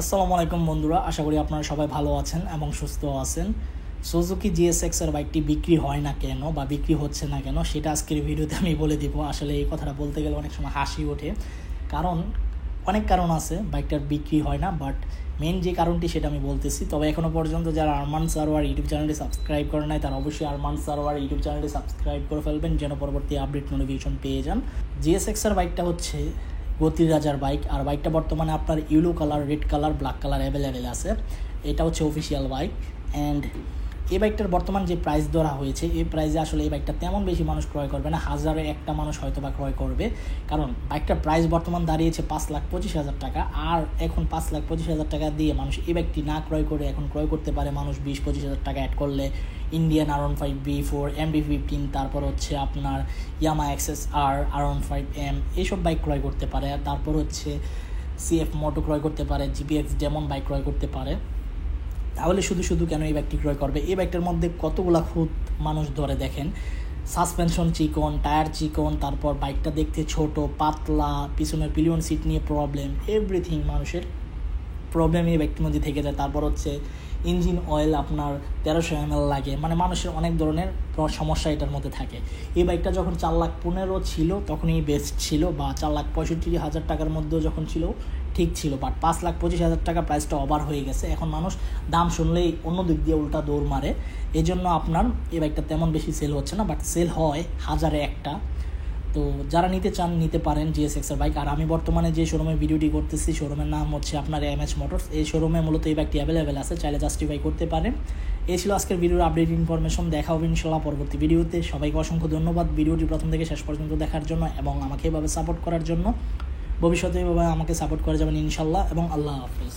আসসালামু আলাইকুম বন্ধুরা, আশা করি আপনারা সবাই ভালো আছেন এবং সুস্থ আছেন। সুজুকি জিএসএক্স এর বাইকটি বিক্রি হয় না কেন বা বিক্রি হচ্ছে না কেন সেটা আজকের ভিডিওতে আমি বলে দিব। আসলে এই কথাটা বলতে গেলে অনেক সময় হাসি ওঠে, কারণ অনেক কারণ আছে বাইকটার বিক্রি হয় না, বাট মেন যে কারণটি সেটা আমি বলতেছি। তবে এখনও পর্যন্ত যারা আরমান সারোয়ার ইউটিউব চ্যানেলটি সাবস্ক্রাইব করে নাই তারা অবশ্যই আরমান সারোয়ার ইউটিউব চ্যানেলটি সাবস্ক্রাইব করে ফেলবেন, যেন পরবর্তী আপডেট নোটিফিকেশন পেয়ে যান। জিএসএক্স এর বাইকটা হচ্ছে গতির রাজার বাইক, আর বাইকটা বর্তমানে আপনার yellow colour, red colour, black colour available আছে। এটা হচ্ছে অফিসিয়াল বাইক। অ্যান্ড এই বাইকটার বর্তমান যে প্রাইস ধরা হয়েছে, এই প্রাইসে আসলে এই বাইকটা তেমন বেশি মানুষ ক্রয় করবে না, হাজারে একটা মানুষ হয়তো বা ক্রয় করবে, কারণ বাইকটার প্রাইস বর্তমান দাঁড়িয়েছে 5,25,000 টাকা। আর এখন 5,25,000 টাকা দিয়ে মানুষ এই বাইকটি না ক্রয় করে এখন ক্রয় করতে পারে মানুষ 20-25,000 টাকা অ্যাড করলে ইন্ডিয়ান R15B4, MD-15, তারপর হচ্ছে আপনার ইয়ামা XSR, R15M এইসব বাইক ক্রয় করতে পারে। আর তারপর হচ্ছে CF মোটো ক্রয় করতে পারে, GPX ডেমন বাইক ক্রয় করতে পারে। তাহলে শুধু কেন এই বাইকটি ক্রয় করবে? এই বাইকটার মধ্যে কতগুলা খুঁত মানুষ ধরে দেখেন। সাসপেনশন চিকন, টায়ার চিকন, তারপর বাইকটা দেখতে ছোট পাতলা, পিছনের পিলিয়ন সিট নিয়ে প্রবলেম, এভরিথিং মানুষের প্রবলেম এই বাইকটির মধ্যে থেকে যায়। তারপর হচ্ছে ইঞ্জিন অয়েল আপনার 1300 ml লাগে, মানে মানুষের অনেক ধরনের সমস্যা এটার মধ্যে থাকে। এই বাইকটা যখন 4,15,000 ছিল তখনই বেস্ট ছিল, বা 4,65,000 টাকার মধ্যেও যখন ছিল ঠিক ছিল, বাট 5,25,000 টাকা প্রাইসটা ওভার হয়ে গেছে। এখন মানুষ দাম শুনলেই অন্য দিক দিয়ে উল্টা দৌড় মারে, এই জন্য আপনার এই বাইকটা তেমন বেশি সেল হচ্ছে না, বাট সেল হয় হাজারে একটা। তো যারা নিতে চান নিতে পারেন জিএসএক্স এর বাইক। আর আমি বর্তমানে যে শোরুমে ভিডিওটি করতেছি, শোরুমের নাম হচ্ছে আপনার MH মোটরস। এই শোরুমে মূলত এই বাইকটি অ্যাভেলেবেল আছে, চাইলে জাস্টিফাই করতে পারেন। এই ছিল আজকের ভিডিওর আপডেট ইনফরমেশন। দেখা হবে ইনশাল্লাহ পরবর্তী ভিডিওতে। সবাইকে অসংখ্য ধন্যবাদ ভিডিওটি প্রথম থেকে শেষ পর্যন্ত দেখার জন্য এবং আমাকে এভাবে সাপোর্ট করার জন্য। ভবিষ্যতে এভাবে আমাকে সাপোর্ট করে যাবেন ইনশাল্লাহ, এবং আল্লাহ হাফিজ।